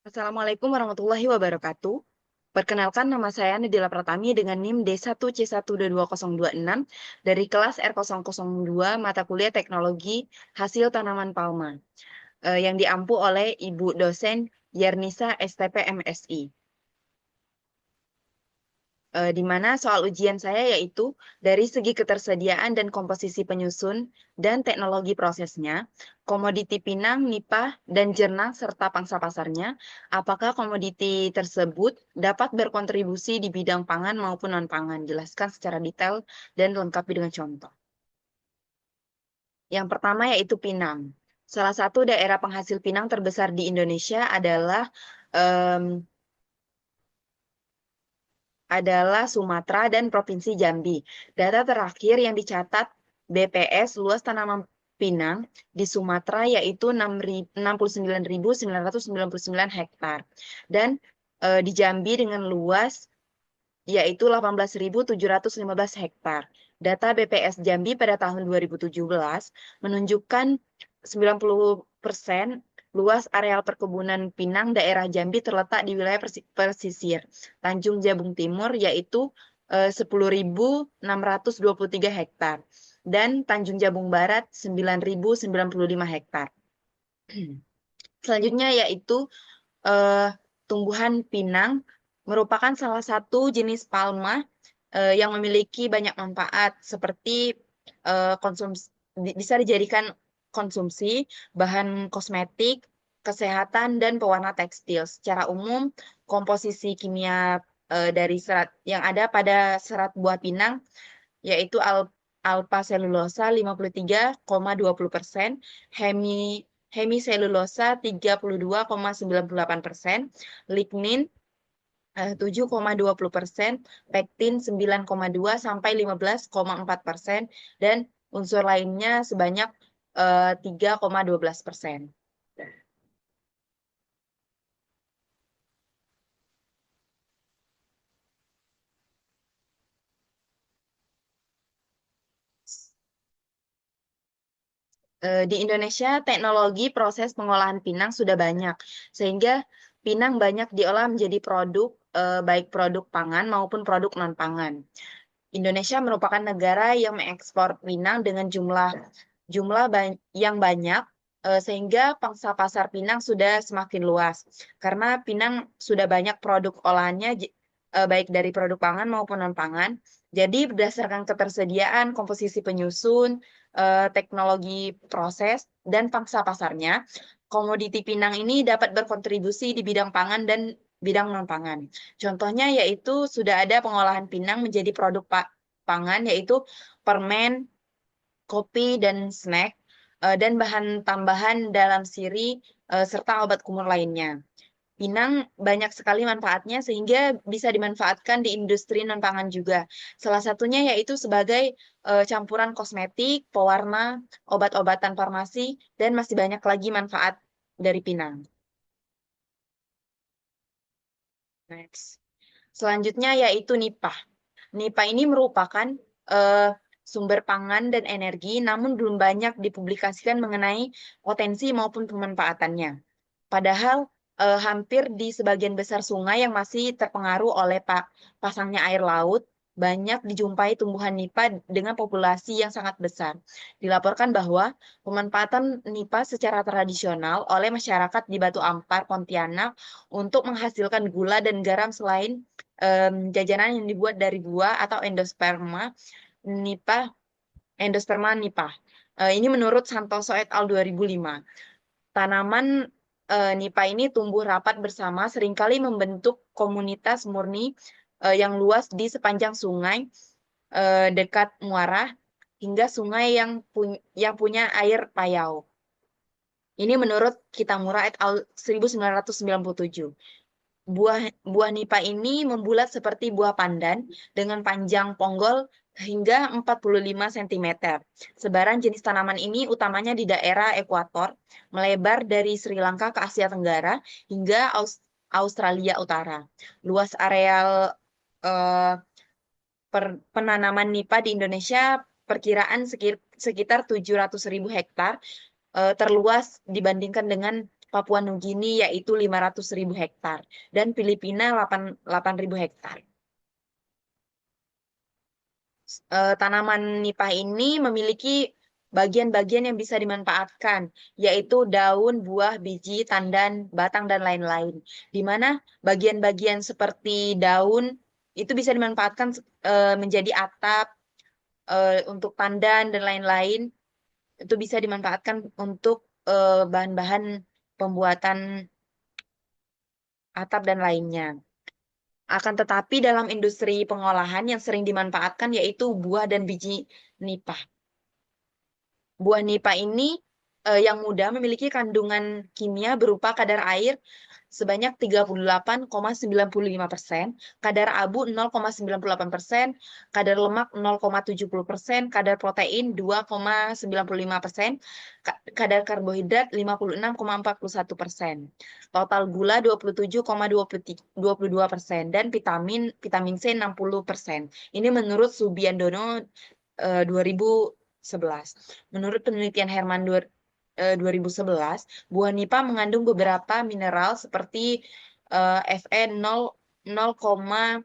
Assalamualaikum warahmatullahi wabarakatuh. Perkenalkan, nama saya Nadila Pratami dengan NIM D1C1222026 dari kelas R002 mata kuliah Teknologi Hasil Tanaman Palma yang diampu oleh Ibu dosen Yernisa STP MSI. Di mana soal ujian saya yaitu dari segi ketersediaan dan komposisi penyusun dan teknologi prosesnya, komoditi pinang, nipah, dan jernang serta pangsa pasarnya, apakah komoditi tersebut dapat berkontribusi di bidang pangan maupun non-pangan? Jelaskan secara detail dan lengkapi dengan contoh. Yang pertama yaitu pinang. Salah satu daerah penghasil pinang terbesar di Indonesia adalah Sumatera dan Provinsi Jambi. Data terakhir yang dicatat BPS luas tanaman pinang di Sumatera yaitu 69.999 hektar dan di Jambi dengan luas yaitu 18.715 hektar. Data BPS Jambi pada tahun 2017 menunjukkan 90% luas areal perkebunan pinang daerah Jambi terletak di wilayah pesisir Tanjung Jabung Timur yaitu 10.623 hektar dan Tanjung Jabung Barat 9.095 hektar. Selanjutnya yaitu eh, tumbuhan pinang merupakan salah satu jenis palma yang memiliki banyak manfaat seperti konsumsi bisa dijadikan konsumsi, bahan kosmetik, kesehatan dan pewarna tekstil. Secara umum, komposisi kimia dari serat yang ada pada serat buah pinang yaitu alpha selulosa 53,20%, hemiselulosa 32,98%, lignin 7,20%, pektin 9,2 sampai 15,4%, dan unsur lainnya sebanyak 3,12%. Di Indonesia, teknologi proses pengolahan pinang sudah banyak, sehingga pinang banyak diolah menjadi produk, baik produk pangan maupun produk non-pangan. Indonesia merupakan negara yang mengekspor pinang dengan jumlah jumlah yang banyak, sehingga pangsa pasar pinang sudah semakin luas. Karena pinang sudah banyak produk olahannya, baik dari produk pangan maupun non-pangan. Jadi berdasarkan ketersediaan, komposisi penyusun, teknologi proses, dan pangsa pasarnya, komoditi pinang ini dapat berkontribusi di bidang pangan dan bidang non-pangan. Contohnya yaitu sudah ada pengolahan pinang menjadi produk pangan, yaitu permen, kopi, dan snack, dan bahan tambahan dalam siri, serta obat kumur lainnya. Pinang banyak sekali manfaatnya sehingga bisa dimanfaatkan di industri non-pangan juga. Salah satunya yaitu sebagai campuran kosmetik, pewarna, obat-obatan farmasi, dan masih banyak lagi manfaat dari pinang. Next. Selanjutnya yaitu nipah. Nipah ini merupakan eh, sumber pangan dan energi, namun belum banyak dipublikasikan mengenai potensi maupun pemanfaatannya. Padahal hampir di sebagian besar sungai yang masih terpengaruh oleh pasangnya air laut, banyak dijumpai tumbuhan nipah dengan populasi yang sangat besar. Dilaporkan bahwa pemanfaatan nipah secara tradisional oleh masyarakat di Batu Ampar, Pontianak untuk menghasilkan gula dan garam selain jajanan yang dibuat dari buah atau nipah, endosperma nipah. Ini menurut Santoso et al. 2005. Tanaman nipah ini tumbuh rapat bersama, seringkali membentuk komunitas murni yang luas di sepanjang sungai dekat muara hingga sungai yang punya air payau. Ini menurut Kitamura et al. 1997. Buah buah nipah ini membulat seperti buah pandan dengan panjang ponggol hingga 45 cm. Sebaran jenis tanaman ini utamanya di daerah ekuator, melebar dari Sri Lanka ke Asia Tenggara hingga Australia Utara. Luas areal eh, penanaman nipah di Indonesia perkiraan sekitar 700.000 hektar, terluas dibandingkan dengan Papua Nugini yaitu 500.000 hektar dan Filipina 8.000 hektar. Tanaman nipah ini memiliki bagian-bagian yang bisa dimanfaatkan, yaitu daun, buah, biji, tandan, batang, dan lain-lain. Di mana bagian-bagian seperti daun itu bisa dimanfaatkan menjadi atap, untuk tandan, dan lain-lain. Itu bisa dimanfaatkan untuk bahan-bahan pembuatan atap dan lainnya. Akan tetapi dalam industri pengolahan yang sering dimanfaatkan yaitu buah dan biji nipah. Buah nipah ini yang muda memiliki kandungan kimia berupa kadar air sebanyak 38,95%, kadar abu 0,98%, kadar lemak 0,70%, kadar protein 2,95%, kadar karbohidrat 56,41%, total gula 27,22%, dan vitamin C 60%. Ini menurut Subiandono 2011. Menurut penelitian Herman 2011, buah nipah mengandung beberapa mineral seperti Fe 0,9230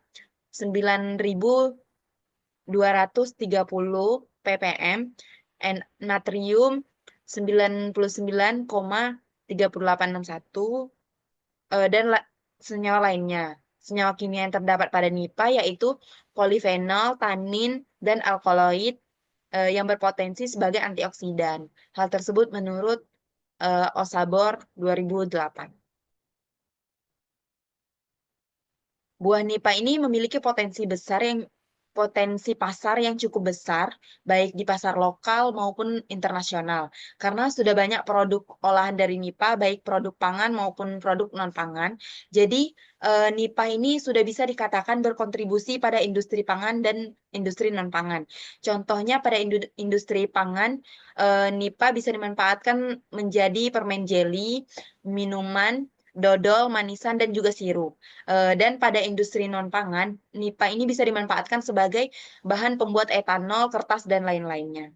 ppm, natrium 99,3861, dan senyawa lainnya. Senyawa kimia yang terdapat pada nipah yaitu polifenol, tanin, dan alkaloid yang berpotensi sebagai antioksidan. Hal tersebut menurut Osabor 2008. Buah nipah ini memiliki potensi pasar yang cukup besar, baik di pasar lokal maupun internasional, karena sudah banyak produk olahan dari nipah, baik produk pangan maupun produk non-pangan. Jadi, nipah ini sudah bisa dikatakan berkontribusi pada industri pangan dan industri non-pangan. Contohnya pada industri pangan, nipah bisa dimanfaatkan menjadi permen jeli, minuman, dodol, manisan, dan juga sirup. Dan pada industri non-pangan, nipah ini bisa dimanfaatkan sebagai bahan pembuat etanol, kertas, dan lain-lainnya.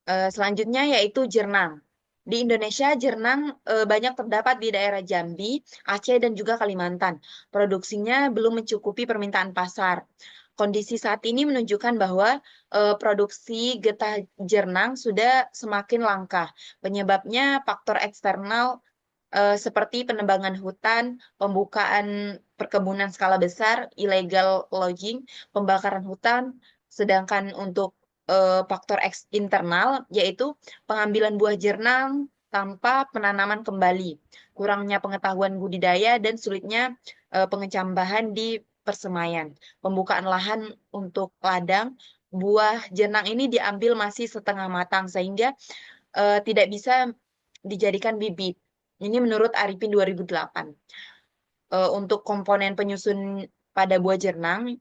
Selanjutnya yaitu jernang. Di Indonesia, jernang banyak terdapat di daerah Jambi, Aceh, dan juga Kalimantan. Produksinya belum mencukupi permintaan pasar. Kondisi saat ini menunjukkan bahwa produksi getah jernang sudah semakin langka. Penyebabnya faktor eksternal seperti penebangan hutan, pembukaan perkebunan skala besar, illegal logging, pembakaran hutan, sedangkan untuk faktor internal yaitu pengambilan buah jernang tanpa penanaman kembali, kurangnya pengetahuan budidaya dan sulitnya pengecambahan di persemaian, pembukaan lahan untuk ladang. Buah jernang ini diambil masih setengah matang sehingga tidak bisa dijadikan bibit. Ini menurut Arifin 2008. Untuk komponen penyusun pada buah jernang,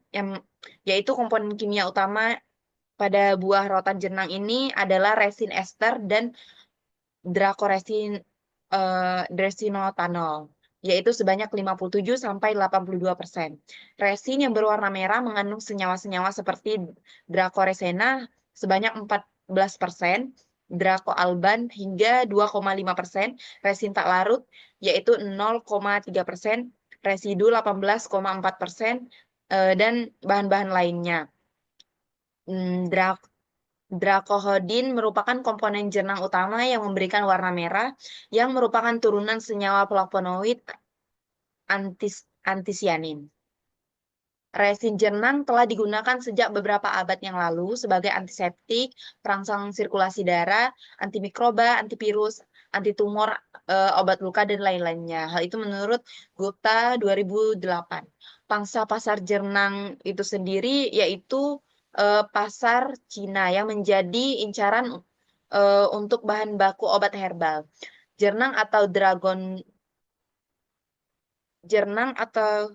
yaitu komponen kimia utama pada buah rotan jernang ini adalah resin ester dan drakoresin resinotanol, yaitu sebanyak 57-82%. Resin yang berwarna merah mengandung senyawa-senyawa seperti drakoresena sebanyak 14%, drakoalban hingga 2,5%, resin tak larut yaitu 0,3%, residu 18,4%, dan bahan-bahan lainnya. Drakohodin merupakan komponen jernang utama yang memberikan warna merah, yang merupakan turunan senyawa flavonoid antisianin. Resin jernang telah digunakan sejak beberapa abad yang lalu sebagai antiseptik, perangsang sirkulasi darah, antimikroba, antivirus, antitumor, obat luka, dan lain-lainnya. Hal itu menurut Gupta 2008. Pangsa pasar jernang itu sendiri yaitu pasar Cina yang menjadi incaran untuk bahan baku obat herbal. Jernang atau dragon jernang atau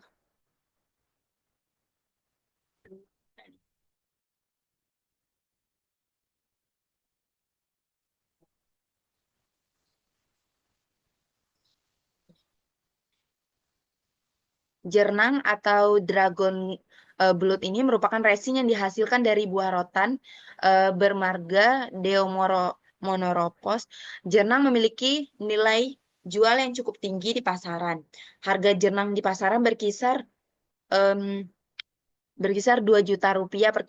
Jernang atau dragon blood ini merupakan resin yang dihasilkan dari buah rotan bermarga Monoropos, Jenang memiliki nilai jual yang cukup tinggi di pasaran. Harga jenang di pasaran em, berkisar 2 juta rupiah per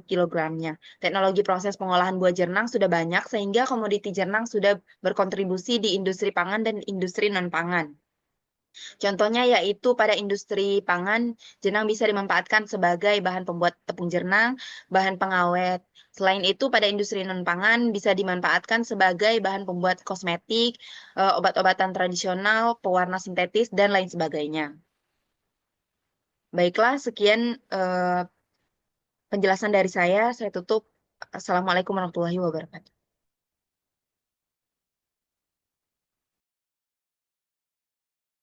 kilogramnya. Teknologi proses pengolahan buah jenang sudah banyak sehingga komoditi jenang sudah berkontribusi di industri pangan dan industri non-pangan. Contohnya yaitu pada industri pangan, jenang bisa dimanfaatkan sebagai bahan pembuat tepung jenang, bahan pengawet. Selain itu, pada industri non-pangan bisa dimanfaatkan sebagai bahan pembuat kosmetik, obat-obatan tradisional, pewarna sintetis, dan lain sebagainya. Baiklah, sekian penjelasan dari saya. Saya tutup. Assalamualaikum warahmatullahi wabarakatuh.